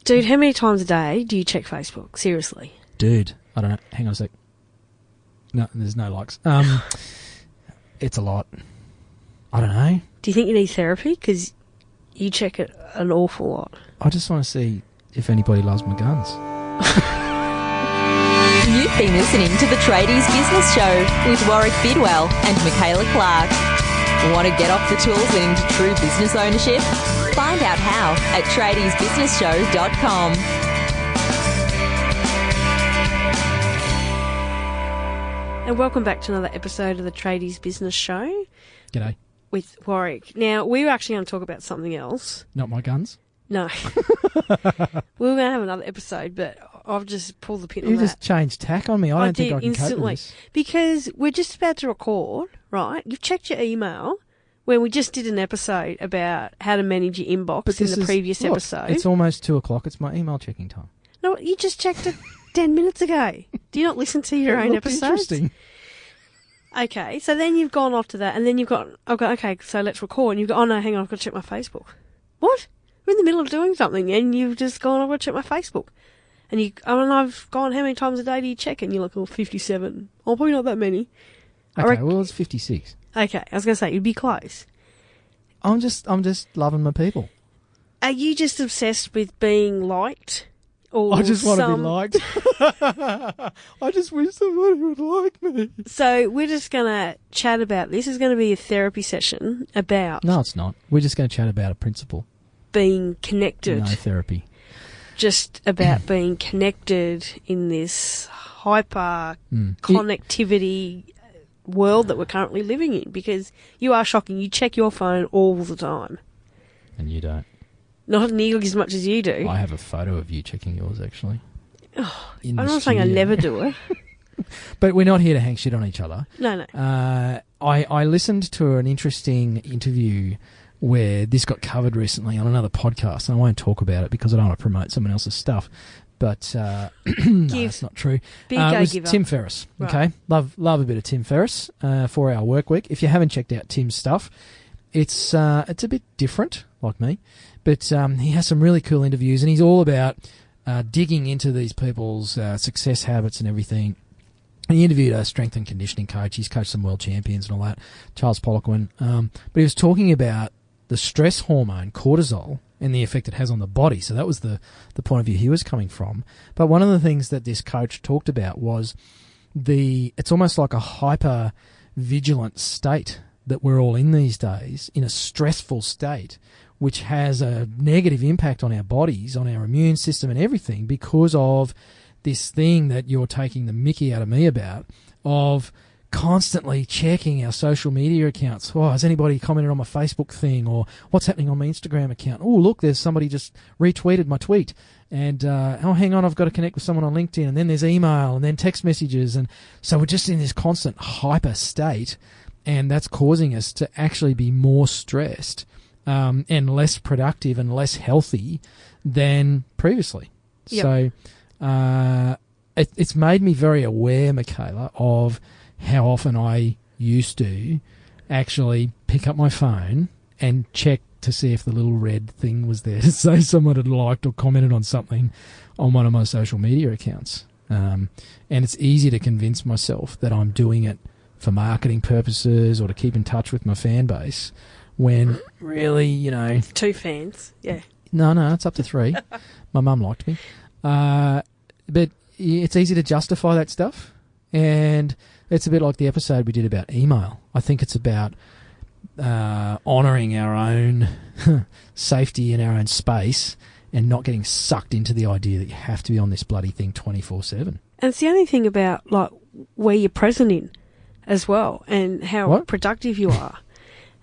Dude, how many times a day do you check Facebook? Seriously. Dude, I don't know. Hang on a sec. No, there's no likes. It's a lot. I don't know. Do you think you need therapy? Because you check it an awful lot. I just want to see if anybody loves my guns. You've been listening to the Tradies Business Show with Warwick Bidwell and Michaela Clark. Want to get off the tools and into true business ownership? Find out how at tradiesbusinessshow.com. And welcome back to another episode of the Tradies Business Show. G'day. With Warwick. Now, we were actually going to talk about something else. Not my guns? No. We were going to have another episode, but I've just pulled the pin on that. You just changed tack on me. I don't think I can instantly. cope with this. Because we're just about to record, right? You've checked your email when we just did an episode about how to manage your inbox in the previous episode. It's almost 2 o'clock. It's my email checking time. No, you just checked it 10 minutes ago. Do you not listen to your own episodes? Interesting. Okay, so then you've gone off to that, and then I've got, okay, so let's record. And you've got, oh no, hang on, I've got to check my Facebook. What? We're in the middle of doing something, and you've just gone, I've got to check my Facebook. And I've gone, how many times a day do you check it? And you're like, oh, 57. Oh, probably not that many. Okay, well, it's 56. Okay, I was going to say, you'd be close. I'm just loving my people. Are you just obsessed with being liked? Or I just want to be liked. I just wish somebody would like me. So we're just going to chat about this. It's going to be a therapy session about... No, it's not. We're just going to chat about a principle. Being connected. No therapy. Just about being connected in this hyper connectivity world that we're currently living in, because you are shocking. You check your phone all the time. And you don't. Not nearly as much as you do. I have a photo of you checking yours, actually. Oh, I'm not saying I never do it. But we're not here to hang shit on each other. No. I listened to an interesting interview where this got covered recently on another podcast, and I won't talk about it because I don't want to promote someone else's stuff. But no, that's not true. Big it was giver. Tim Ferriss. Okay, right. love a bit of Tim Ferriss 4-hour work week. If you haven't checked out Tim's stuff, it's a bit different, like me, but he has some really cool interviews, and he's all about digging into these people's success habits and everything. And he interviewed a strength and conditioning coach. He's coached some world champions and all that, Charles Poliquin. But he was talking about the stress hormone, cortisol, and the effect it has on the body. So that was the point of view he was coming from. But one of the things that this coach talked about was it's almost like a hyper-vigilant state that we're all in these days, in a stressful state, which has a negative impact on our bodies, on our immune system and everything, because of this thing that you're taking the mickey out of me about, of constantly checking our social media accounts. Oh, has anybody commented on my Facebook thing? Or what's happening on my Instagram account? Oh, look, there's somebody just retweeted my tweet. And, oh, hang on, I've got to connect with someone on LinkedIn. And then there's email and then text messages. And so we're just in this constant hyper state. And that's causing us to actually be more stressed and less productive and less healthy than previously. Yep. So it's made me very aware, Michaela, of how often I used to actually pick up my phone and check to see if the little red thing was there to say someone had liked or commented on something on one of my social media accounts. And it's easy to convince myself that I'm doing it for marketing purposes or to keep in touch with my fan base, when really, 2 fans, yeah. No, it's up to 3. My mum liked me. But it's easy to justify that stuff. And it's a bit like the episode we did about email. I think it's about honouring our own safety in our own space and not getting sucked into the idea that you have to be on this bloody thing 24/7. And it's the only thing about, like, where you're present in as well, and how productive you are.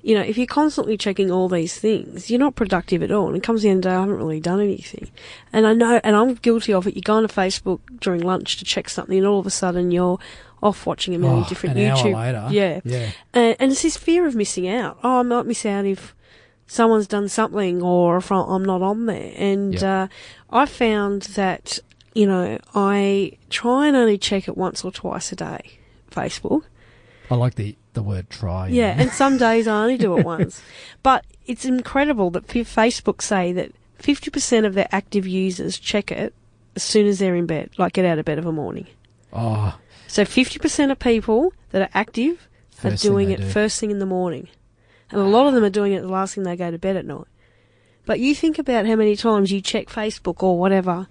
If you're constantly checking all these things, you're not productive at all. And it comes to the end of the day, I haven't really done anything. And I know, and I'm guilty of it. You go onto Facebook during lunch to check something, and all of a sudden you're off watching a million different YouTube. Hour later. Yeah. And it's this fear of missing out. Oh, I might miss out if someone's done something, or if I'm not on there. And I found that, I try and only check it once or twice a day, Facebook. I like the word try. Yeah, and some days I only do it once. But it's incredible that Facebook say that 50% of their active users check it as soon as they're in bed, like get out of bed of a morning. Oh. So 50% of people that are active are doing it first thing in the morning. And a lot of them are doing it the last thing they go to bed at night. But you think about how many times you check Facebook or whatever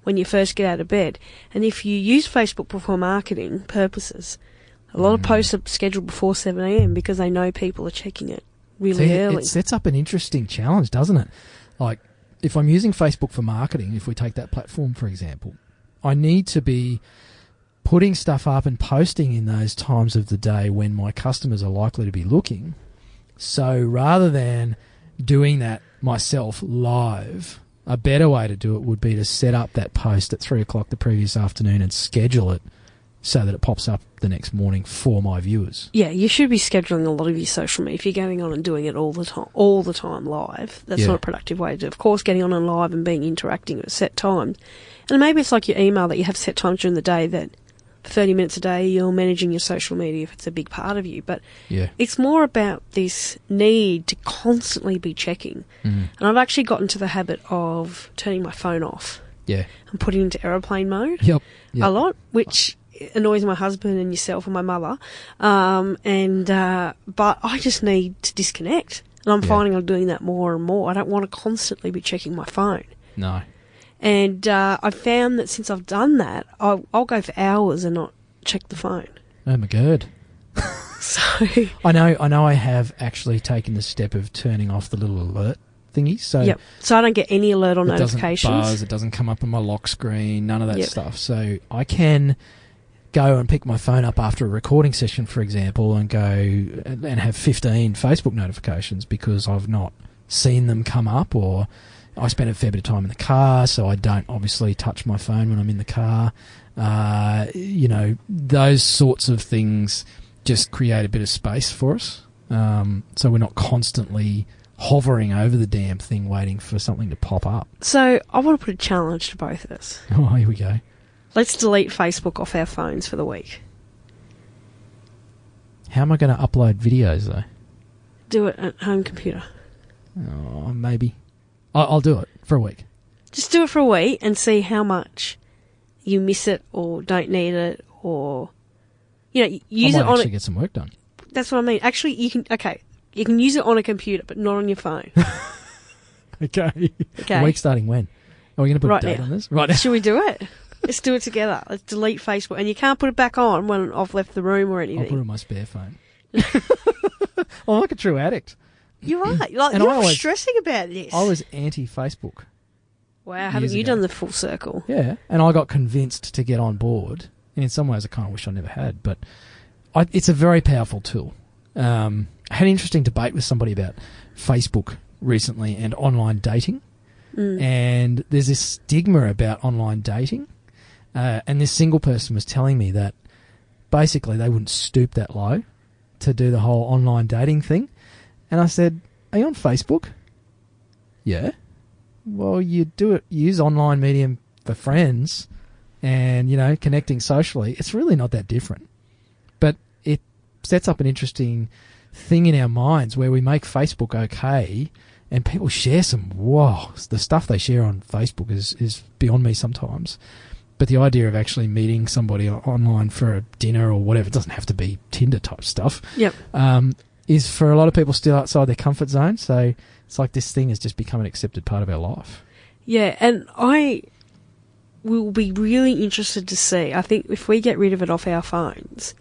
when you first get out of bed. And if you use Facebook for marketing purposes, a lot of posts are scheduled before 7 a.m. because they know people are checking it really early. It sets up an interesting challenge, doesn't it? Like, if I'm using Facebook for marketing, if we take that platform, for example, I need to be putting stuff up and posting in those times of the day when my customers are likely to be looking. So rather than doing that myself live, a better way to do it would be to set up that post at 3 o'clock the previous afternoon and schedule it so that it pops up the next morning for my viewers. Yeah, you should be scheduling a lot of your social media. If you're going on and doing it all the time live, that's not a productive way to do it. Of course, getting on and live and being interacting at set times. And maybe it's like your email that you have set times during the day that for 30 minutes a day you're managing your social media if it's a big part of you. But it's more about this need to constantly be checking. And I've actually gotten to the habit of turning my phone off. Yeah. And putting it into aeroplane mode a lot, which annoys my husband and yourself and my mother. But I just need to disconnect. And I'm finding I'm doing that more and more. I don't want to constantly be checking my phone. No. And I've found that since I've done that, I'll go for hours and not check the phone. Oh my God. So I know I have actually taken the step of turning off the little alert thingy. So I don't get any alert or notifications. Doesn't buzz, it doesn't come up on my lock screen, none of that stuff. So I can go and pick my phone up after a recording session, for example, and go and have 15 Facebook notifications because I've not seen them come up, or I spend a fair bit of time in the car, so I don't obviously touch my phone when I'm in the car. Those sorts of things just create a bit of space for us. So we're not constantly hovering over the damn thing waiting for something to pop up. So I want to put a challenge to both of us. Oh, here we go. Let's delete Facebook off our phones for the week. How am I going to upload videos, though? Do it at home computer. Oh, maybe. I'll do it for a week. Just do it for a week and see how much you miss it or don't need it, or use it on. I might actually get some work done. That's what I mean. Actually, you can use it on a computer, but not on your phone. Okay. A week starting when? Are we going to put a date on this? Right now. Should we do it? Let's do it together. Let's delete Facebook, and you can't put it back on when I've left the room or anything. I'll put it on my spare phone. I'm like a true addict. You are. You're stressing about this. I was anti-Facebook. Wow, haven't you done the full circle? Yeah, and I got convinced to get on board. And in some ways, I kind of wish I never had. But it's a very powerful tool. I had an interesting debate with somebody about Facebook recently and online dating. And there's this stigma about online dating. And this single person was telling me that basically they wouldn't stoop that low to do the whole online dating thing. And I said, are you on Facebook? Yeah. Well, you use online medium for friends and, connecting socially. It's really not that different. But it sets up an interesting thing in our minds where we make Facebook okay and people share the stuff they share on Facebook is beyond me sometimes. But the idea of actually meeting somebody online for a dinner or whatever, it doesn't have to be Tinder type stuff. Is for a lot of people still outside their comfort zone. So it's like this thing has just become an accepted part of our life. Yeah, and I will be really interested to see, I think if we get rid of it off our phones,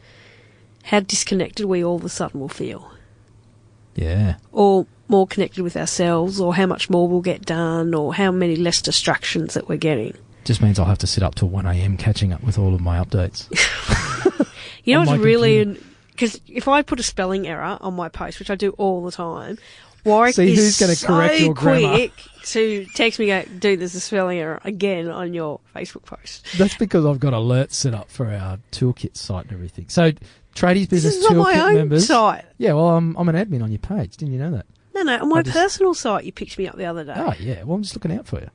how disconnected we all of a sudden will feel. Yeah. Or more connected with ourselves, or how much more we'll get done, or how many less distractions that we're getting. Just means I'll have to sit up till 1 a.m. catching up with all of my updates. You know what's really... Because if I put a spelling error on my post, which I do all the time, Warwick is correct your quick to text me, go, dude, there's a spelling error again on your Facebook post. That's because I've got alerts set up for our toolkit site and everything. So, Tradies Business Toolkit members... This is on my own site. Yeah, well, I'm an admin on your page. Didn't you know that? No, on my personal site you picked me up the other day. Oh, yeah. Well, I'm just looking out for you.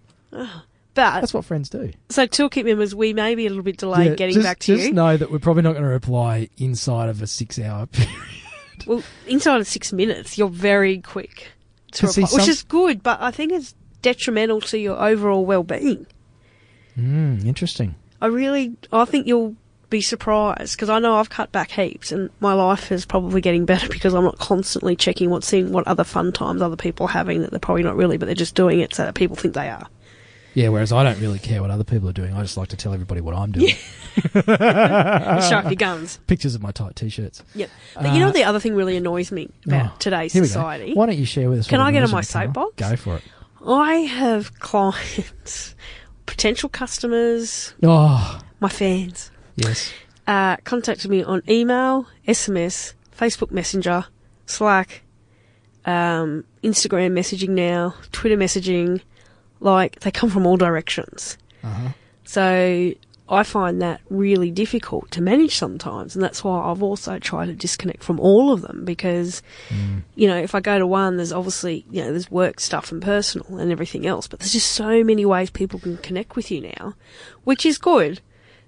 But that's what friends do. So, Toolkit members, we may be a little bit delayed getting back to you. Just know that we're probably not going to reply inside of a 6-hour period. Well, inside of 6 minutes, you're very quick to reply, which is good, but I think it's detrimental to your overall well-being. Interesting. I think you'll be surprised, because I know I've cut back heaps, and my life is probably getting better because I'm not constantly checking what other fun times other people are having that they're probably not really, but they're just doing it so that people think they are. Yeah, whereas I don't really care what other people are doing. I just like to tell everybody what I'm doing. Sharp your guns. Pictures of my tight T-shirts. Yep. But you know the other thing really annoys me about today's society? Why don't you share with us? Can I get on my soapbox? soapbox? Go for it. I have clients, potential customers, my fans. Yes. Contacted me on email, SMS, Facebook Messenger, Slack, Instagram messaging now, Twitter messaging. Like, they come from all directions. So I find that really difficult to manage sometimes, and that's why I've also tried to disconnect from all of them, because, you know, if I go to one, there's obviously, you know, there's work stuff and personal and everything else, but there's just so many ways people can connect with you now, which is good,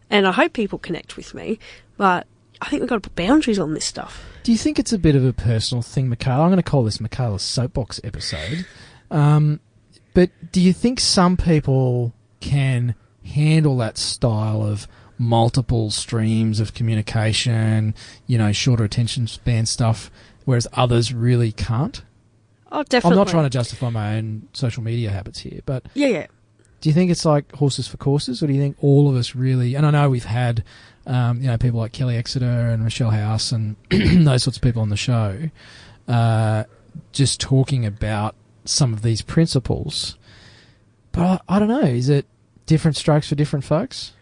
and I hope people connect with me, but I think we've got to put boundaries on this stuff. Do you think it's a bit of a personal thing, Michaela? I'm going to call this Michaela's Soapbox episode. But do you think some people can handle that style of multiple streams of communication, you know, shorter attention span stuff, whereas others really can't? Oh, definitely. I'm not trying to justify my own social media habits here, but yeah. Do you think it's like horses for courses, or do you think all of us really, and I know we've had, you know, people like Kelly Exeter and Michelle House and those sorts of people on the show, just talking about some of these principles, but I don't know, is it different strokes for different folks?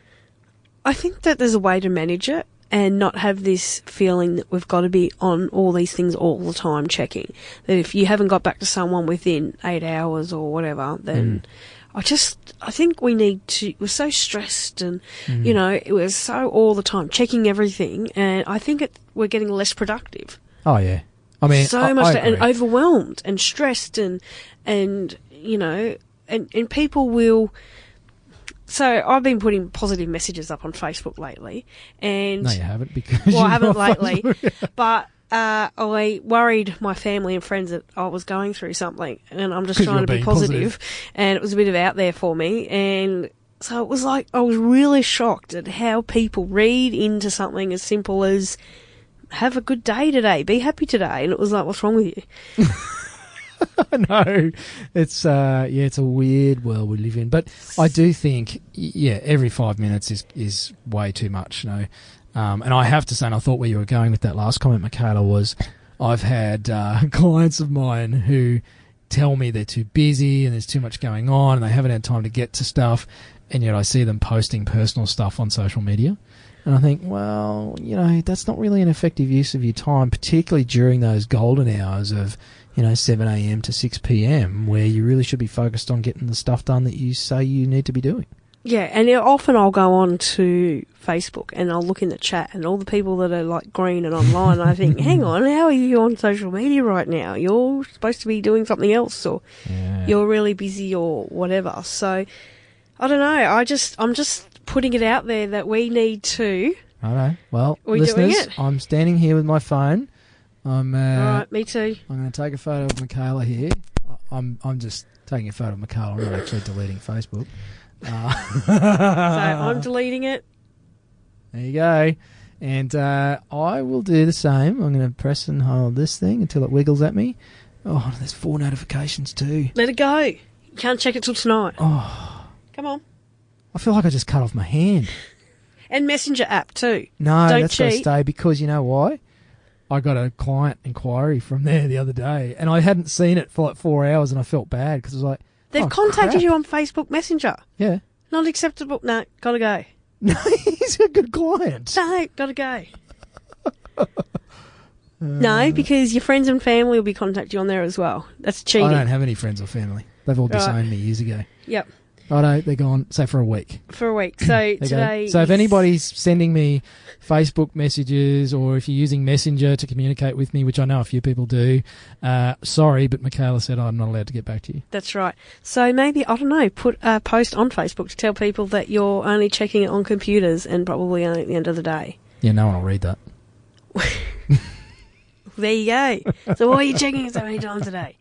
I think that there's a way to manage it and not have this feeling that we've got to be on all these things all the time checking. That if you haven't got back to someone within 8 hours or whatever, then I think we need to, we're so stressed and, you know, it was so all the time checking everything, and I think we're getting less productive. Oh, yeah. I mean, so much I agree. and overwhelmed and stressed and you know, and people will. So I've been putting positive messages up on Facebook lately, and no, you haven't, because I haven't lately. But I worried my family and friends that I was going through something, and I'm just trying to be positive, and it was a bit of out there for me, and so it was like I was really shocked at how people read into something as simple as have a good day today, be happy today. And it was like, what's wrong with you? No, it's it's a weird world we live in. But I do think, every 5 minutes is way too much, you know. And I have to say, and I thought where you were going with that last comment, Michaela, was I've had clients of mine who tell me they're too busy and there's too much going on and they haven't had time to get to stuff, and yet I see them posting personal stuff on social media. And I think, well, you know, that's not really an effective use of your time, particularly during those golden hours of, you know, 7 a.m. to 6 p.m, where you really should be focused on getting the stuff done that you say you need to be doing. Yeah, and often I'll go on to Facebook and I'll look in the chat and all the people that are like green and online, and I think, hang on, how are you on social media right now? You're supposed to be doing something else, or you're really busy or whatever. So, I don't know, I'm just putting it out there that we need to. I know. Well, listeners, I'm standing here with my phone. All right, me too. I'm going to take a photo of Michaela here. I'm just taking a photo of Michaela. I'm not actually deleting Facebook. So I'm deleting it. There you go. And I will do the same. I'm going to press and hold this thing until it wiggles at me. Oh, there's 4 notifications too. Let it go. You can't check it till tonight. Oh. Come on. I feel like I just cut off my hand. And Messenger app too. No, Don't that's got to cheat. stay, because you know why? I got a client inquiry from there the other day, and I hadn't seen it for like 4 hours, and I felt bad because I was like, they've contacted you on Facebook Messenger. Yeah. Not acceptable. No, gotta go. No, he's a good client. No, gotta go. No, because your friends and family will be contacting you on there as well. That's cheating. I don't have any friends or family. They've all disowned me years ago. Yep. Righto, they're gone, say, for a week. For a week. So today. So if anybody's sending me Facebook messages, or if you're using Messenger to communicate with me, which I know a few people do, sorry, but Michaela said I'm not allowed to get back to you. That's right. So maybe, I don't know, put a post on Facebook to tell people that you're only checking it on computers and probably only at the end of the day. Yeah, no one will read that. There you go. So why are you checking it so many times a day?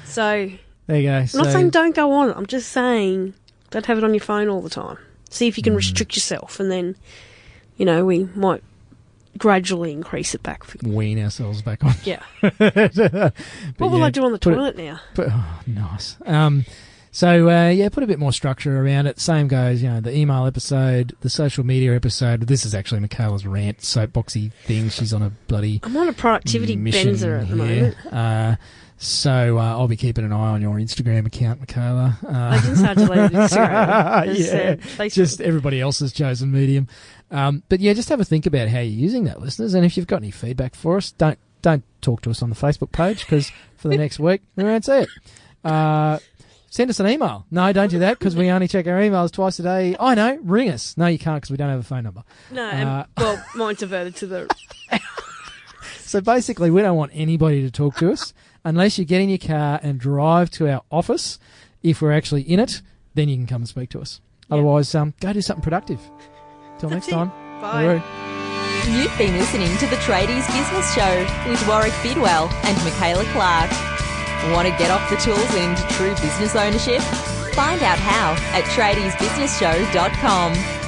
So There you go. I'm not saying don't go on it. I'm just saying don't have it on your phone all the time. See if you can restrict yourself, and then, we might gradually increase it back. Wean ourselves back on. Yeah. What will I do on the toilet now? Nice. Put a bit more structure around it. Same goes, the email episode, the social media episode. This is actually Michaela's rant, soapboxy thing. She's on a bloody I'm on a productivity benzer at the moment. I'll be keeping an eye on your Instagram account, Michaela. I didn't start deleting Instagram. Just everybody else has chosen medium. Just have a think about how you're using that, listeners. And if you've got any feedback for us, don't talk to us on the Facebook page, because for the next week, we won't see it. Send us an email. No, don't do that, because we only check our emails twice a day. I know, ring us. No, you can't, because we don't have a phone number. No, mine's diverted to the... So basically, we don't want anybody to talk to us unless you get in your car and drive to our office. If we're actually in it, then you can come and speak to us. Yeah. Otherwise, go do something productive. Till next time. Bye. Hooroo. You've been listening to the Tradies Business Show with Warwick Bidwell and Michaela Clark. Want to get off the tools and into true business ownership? Find out how at tradiesbusinessshow.com.